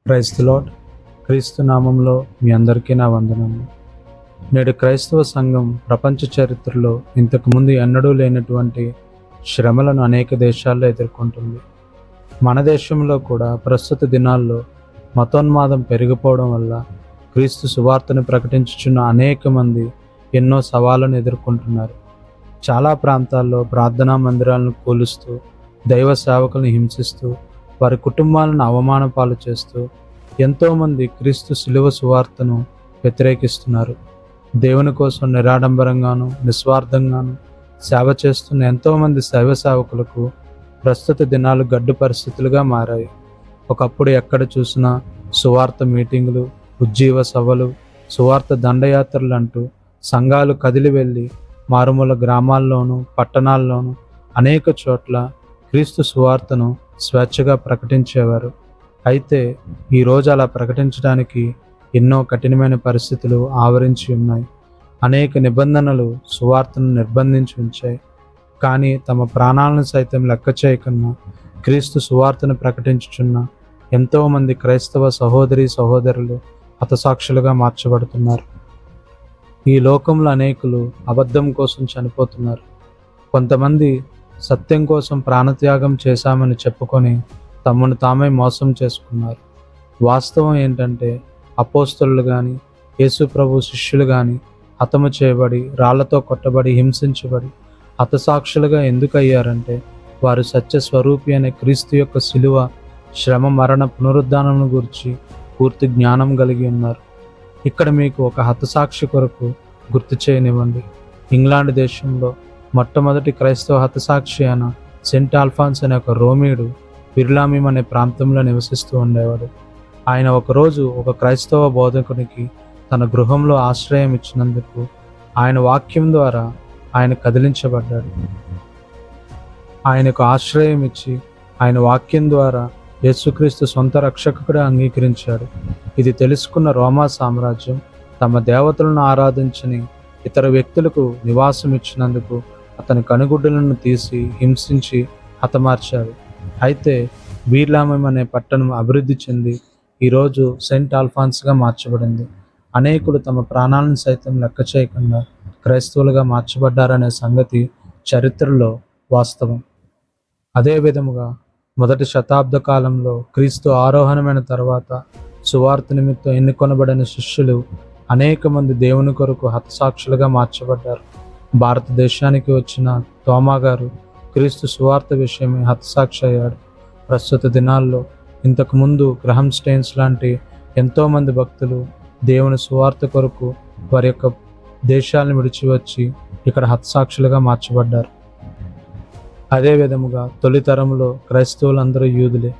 Praise the lord. క్రీస్తు నామంలో మీ అందరికీ నా వందనము. నేడు క్రైస్తవ సంఘం ప్రపంచ చరిత్రలో ఇంతకుముందు ఎన్నడూ లేనటువంటి శ్రమలను అనేక దేశాల్లో ఎదుర్కొంటుంది. మన దేశంలో కూడా ప్రస్తుత దినాల్లో మతోన్మాదం పెరిగిపోవడం వల్ల క్రీస్తు సువార్తను ప్రకటించుచున్న అనేక మంది ఎన్నో సవాళ్ళను ఎదుర్కొంటున్నారు. చాలా ప్రాంతాల్లో ప్రార్థనా మందిరాలను కూలుస్తూ, దైవ సేవకులను హింసిస్తూ, వారి కుటుంబాలను అవమానపాలు చేస్తూ ఎంతోమంది క్రీస్తు శిలువ సువార్తను వ్యతిరేకిస్తున్నారు. దేవుని కోసం నిరాడంబరంగాను నిస్వార్థంగాను సేవ చేస్తున్న ఎంతోమంది శైవ సేవకులకు ప్రస్తుత దినాలు గడ్డు పరిస్థితులుగా మారాయి. ఒకప్పుడు ఎక్కడ చూసినా సువార్త మీటింగులు, ఉజ్జీవ సభలు, సువార్త దండయాత్రలు అంటూ సంఘాలు కదిలి వెళ్ళి మారుమూల గ్రామాల్లోనూ పట్టణాల్లోనూ అనేక చోట్ల క్రీస్తు సువార్తను స్వేచ్ఛగా ప్రకటించేవారు. అయితే ఈరోజు అలా ప్రకటించడానికి ఎన్నో కఠినమైన పరిస్థితులు ఆవరించి ఉన్నాయి. అనేక నిబంధనలు సువార్తను నిర్బంధించి ఉంచాయి. కానీ తమ ప్రాణాలను సైతం లెక్క చేయకుండా క్రీస్తు సువార్తను ప్రకటించుచున్న ఎంతోమంది క్రైస్తవ సహోదరులు హతసాక్షులుగా మార్చబడుతున్నారు. ఈ లోకంలో అనేకులు అబద్ధం కోసం చనిపోతున్నారు. కొంతమంది సత్యం కోసం ప్రాణత్యాగం చేశామని చెప్పుకొని తమను తామే మోసం చేసుకున్నారు. వాస్తవం ఏంటంటే అపోస్తలులు కానీ యేసు ప్రభు శిష్యులు కానీ హతము చేయబడి, రాళ్లతో కొట్టబడి, హింసించబడి హతసాక్షులుగా ఎందుకు అయ్యారంటే వారు సత్యస్వరూపి అనే క్రీస్తు యొక్క శిలువ, శ్రమ, మరణ, పునరుద్ధానం గురించి పూర్తి జ్ఞానం కలిగి ఉన్నారు. ఇక్కడ మీకు ఒక హతసాక్షి కొరకు గుర్తు చేయనివ్వండి. ఇంగ్లాండ్ దేశంలో మొట్టమొదటి క్రైస్తవ హతసాక్షి అయిన సెయింట్ ఆల్ఫాన్స్ అనే ఒక రోమీయుడు బిర్లామిం అనే ప్రాంతంలో నివసిస్తూ ఉండేవాడు. ఆయన ఒకరోజు ఒక క్రైస్తవ బోధకునికి తన గృహంలో ఆశ్రయం ఇచ్చినందుకు ఆయన వాక్యం ద్వారా ఆయన కదిలించబడ్డాడు. ఆయనకు ఆశ్రయం ఇచ్చి ఆయన వాక్యం ద్వారా యేసుక్రీస్తు సొంత రక్షకుడిగా అంగీకరించాడు. ఇది తెలుసుకున్న రోమా సామ్రాజ్యం తమ దేవతలను ఆరాధించని ఇతర వ్యక్తులకు నివాసం ఇచ్చినందుకు అతని కనుగుడ్డలను తీసి హింసించి హతమార్చారు. అయితే బిర్లామిం అనే పట్టణం అభివృద్ధి చెంది ఈరోజు సెయింట్ ఆల్ఫాన్స్గా మార్చబడింది. అనేకులు తమ ప్రాణాలను సైతం లెక్క చేయకుండా క్రైస్తవులుగా మార్చబడ్డారనే సంగతి చరిత్రలో వాస్తవం. అదే విధముగా మొదటి శతాబ్ద కాలంలో క్రీస్తు ఆరోహణమైన తర్వాత సువార్త నిమిత్తం ఎన్నుకొనబడిన శిష్యులు అనేక మంది దేవుని కొరకు హతసాక్షులుగా మార్చబడ్డారు. భారతదేశానికి వచ్చిన తోమా గారు క్రీస్తు సువార్త విషయమై హతసాక్షి అయ్యాడు. ప్రస్తుత దినాల్లో ఇంతకుముందు గ్రహం స్టెయిన్స్ లాంటి ఎంతోమంది భక్తులు దేవుని సువార్త కొరకు వారి యొక్క దేశాలను విడిచి వచ్చి ఇక్కడ హతసాక్షులుగా మార్చబడ్డారు. అదే విధముగా తొలి తరంలో క్రైస్తవులందరూ యూదులే.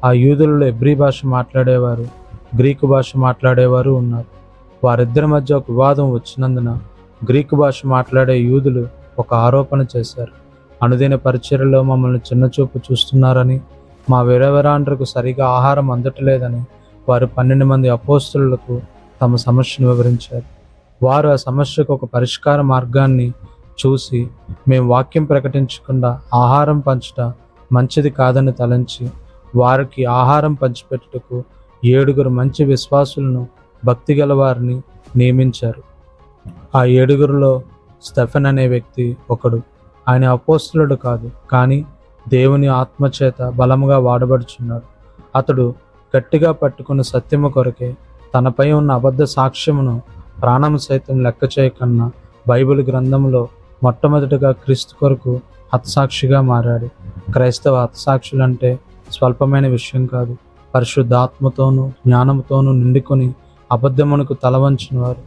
ఆ యూదులలో ఎబ్రీ భాష మాట్లాడేవారు, గ్రీకు భాష మాట్లాడేవారు ఉన్నారు. వారిద్దరి మధ్య ఒక వివాదం వచ్చినందున గ్రీకు భాష మాట్లాడే యూదులు ఒక ఆరోపణ చేశారు. అనుదిన పరిచర్యలో మమ్మల్ని చిన్నచూపు చూస్తున్నారని, మా వెరవెరాండ్రకు సరిగా ఆహారం అందట్లేదని వారు 12 మంది అపోస్తలులకు తమ సమస్యను వివరించారు. వారు ఆ సమస్యకు ఒక పరిష్కార మార్గాన్ని చూసి, మేము వాక్యం ప్రకటించకుండా ఆహారం పంచట మంచిది కాదని తలంచి వారికి ఆహారం పంచిపెట్టుటకు 7 మంచి విశ్వాసులను, భక్తి గల వారిని నియమించారు. ఆ 7 స్టెఫెన్ అనే వ్యక్తి ఒకడు. ఆయన అపోస్తలుడు కాదు, కానీ దేవుని ఆత్మచేత బలముగా వాడబడుచున్నాడు. అతడు గట్టిగా పట్టుకున్న సత్యము కొరకే తనపై ఉన్న అబద్ధ సాక్ష్యమును ప్రాణము సైతం లెక్క చేయకన్నా బైబిల్ గ్రంథంలో మొట్టమొదటిగా క్రీస్తు కొరకు హతసాక్షిగా మారాడు. క్రైస్తవ హతసాక్షులంటే స్వల్పమైన విషయం కాదు. పరిశుద్ధాత్మతోనూ జ్ఞానంతోనూ నిండుకొని అబద్ధమునకు తలవంచిన వారు,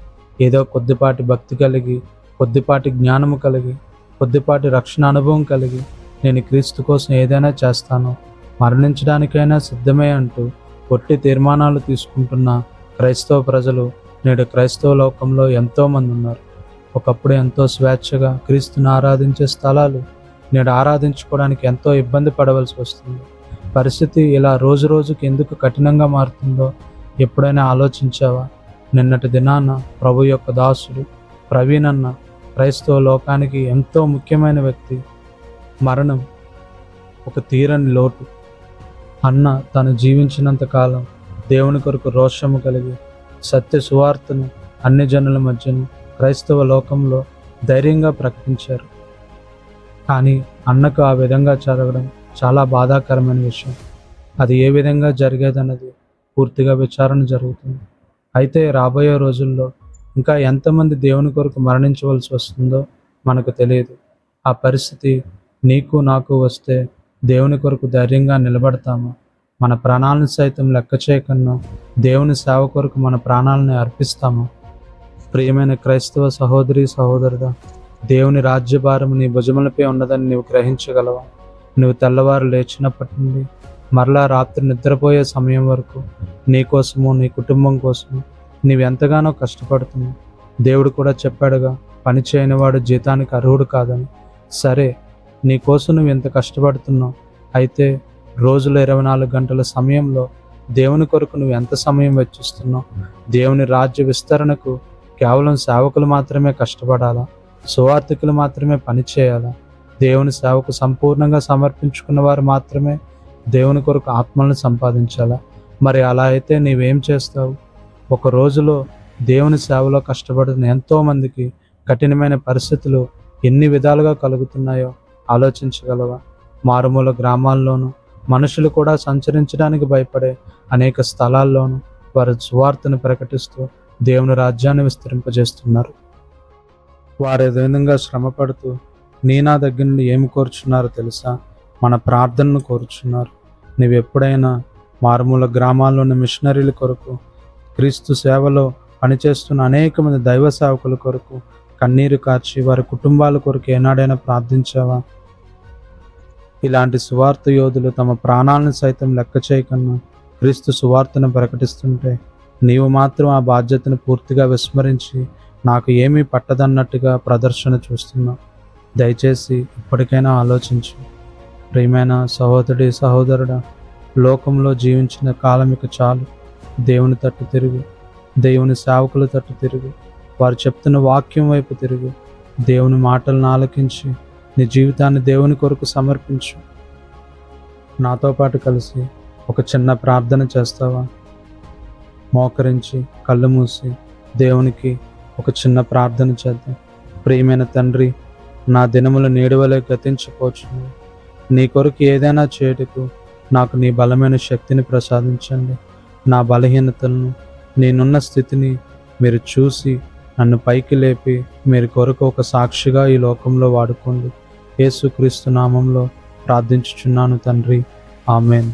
ఏదో కొద్దిపాటి భక్తి కలిగి, కొద్దిపాటి జ్ఞానము కలిగి, కొద్దిపాటి రక్షణ అనుభవం కలిగి నేను క్రీస్తు కోసం ఏదైనా చేస్తాను, మరణించడానికైనా సిద్ధమే అంటూ పొట్టి తీర్మానాలు తీసుకుంటున్న క్రైస్తవ ప్రజలు నేడు క్రైస్తవ లోకంలో ఎంతోమంది ఉన్నారు. ఒకప్పుడు ఎంతో స్వేచ్ఛగా క్రీస్తుని ఆరాధించే స్థలాలు నేడు ఆరాధించుకోవడానికి ఎంతో ఇబ్బంది పడవలసి వస్తుంది. పరిస్థితి ఇలా రోజు రోజుకి ఎందుకు కఠినంగా మారుతుందో ఎప్పుడైనా ఆలోచించావా? నిన్నటి దినాన ప్రభు యొక్క దాసుడు ప్రవీణ్ అన్న క్రైస్తవ లోకానికి ఎంతో ముఖ్యమైన వ్యక్తి మరణం ఒక తీరని లోటు. అన్న తను జీవించినంత కాలం దేవుని కొరకు రోషము కలిగి సత్య సువార్తను అన్ని జనుల మధ్యను క్రైస్తవ లోకంలో ధైర్యంగా ప్రకటించారు. కానీ అన్నకు ఆ విధంగా జరగడం చాలా బాధాకరమైన విషయం. అది ఏ విధంగా జరిగేదన్నది పూర్తిగా విచారణ జరుగుతుంది. అయితే రాబోయే రోజుల్లో ఇంకా ఎంతమంది దేవుని కొరకు మరణించవలసి వస్తుందో మనకు తెలియదు. ఆ పరిస్థితి నీకు నాకు వస్తే దేవుని కొరకు ధైర్యంగా నిలబడతామా? మన ప్రాణాలను సైతం లెక్క చేయకన్నా దేవుని సేవ కొరకు మన ప్రాణాలను అర్పిస్తామా? ప్రియమైన క్రైస్తవ సహోదరి సహోదరుడా, దేవుని రాజ్యభారము నీ భుజములపై ఉన్నదని నీవు గ్రహించగలవా? నువ్వు తెల్లవారు లేచినప్పటి నుండి మరలా రాత్రి నిద్రపోయే సమయం వరకు నీ కోసము నీ కుటుంబం కోసము నీవు ఎంతగానో కష్టపడుతున్నావు. దేవుడు కూడా చెప్పాడుగా, పని చేయనివాడు జీతానికి అర్హుడు కాదని. సరే, నీ కోసం నువ్వు ఎంత కష్టపడుతున్నావు. అయితే రోజులో 24 గంటల సమయంలో దేవుని కొరకు నువ్వు ఎంత సమయం వెచ్చిస్తున్నావు? దేవుని రాజ్య విస్తరణకు కేవలం సేవకులు మాత్రమే కష్టపడాలా? సువార్థికులు మాత్రమే పని చేయాలా? దేవుని సేవకు సంపూర్ణంగా సమర్పించుకున్న వారు మాత్రమే దేవుని కొరకు ఆత్మలను సంపాదించాలా? మరి అలా అయితే నీవేం చేస్తావు? ఒక రోజులో దేవుని సేవలో కష్టపడుతున్న ఎంతోమందికి కఠినమైన పరిస్థితులు ఎన్ని విధాలుగా కలుగుతున్నాయో ఆలోచించగలవా? మారుమూల గ్రామాల్లోనూ మనుషులు కూడా సంచరించడానికి భయపడే అనేక స్థలాల్లోనూ వారి సువార్తను ప్రకటిస్తూ దేవుని రాజ్యాన్ని విస్తరింపజేస్తున్నారు. వారు ఏ విధంగా శ్రమపడుతూ నా దగ్గర నుండి ఏమి కోరుచున్నారో తెలుసా? మన ప్రార్థనను కోరుచున్నారు. నువ్వు ఎప్పుడైనా మారుమూల గ్రామాల్లోని మిషనరీల కొరకు, క్రీస్తు సేవలో పనిచేస్తున్న అనేక మంది దైవ సేవకుల కొరకు కన్నీరు కార్చి వారి కుటుంబాల కొరకు ఏనాడైనా ప్రార్థించావా? ఇలాంటి సువార్త యోధులు తమ ప్రాణాలను సైతం లెక్క చేయకన్నా క్రీస్తు సువార్తను ప్రకటిస్తుంటే నీవు మాత్రం ఆ బాధ్యతను పూర్తిగా విస్మరించి నాకు ఏమీ పట్టదన్నట్టుగా ప్రదర్శన చూస్తున్నావు. దయచేసి ఇప్పటికైనా ఆలోచించు. ప్రియమైన సహోదరి సహోదరుడా, లోకంలో జీవించిన కాలం ఇక చాలు. దేవుని తట్టు తిరుగు, దేవుని సేవకుల తట్టు తిరుగు, వారు చెప్తున్న వాక్యం వైపు తిరుగు. దేవుని మాటలను ఆలకించి నీ జీవితాన్ని దేవుని కొరకు సమర్పించు. నాతో పాటు కలిసి ఒక చిన్న ప్రార్థన చేస్తావా? మోకరించి కళ్ళు మూసి దేవునికి ఒక చిన్న ప్రార్థన చేద్దాం. ప్రియమైన తండ్రి, నా దినములు నీడవలే గతించిపోచున్నాయి. నీ కొరకు ఏదైనా చేయుటకు నాకు నీ బలమైన శక్తిని ప్రసాదించండి. నా బలహీనతలను, నేనున్న స్థితిని మీరు చూసి నన్ను పైకి లేపి మీరు కొరకు ఒక సాక్షిగా ఈ లోకంలో వాడుకోండి. యేసుక్రీస్తు నామంలో ప్రార్థించుచున్నాను తండ్రి. ఆమేన్.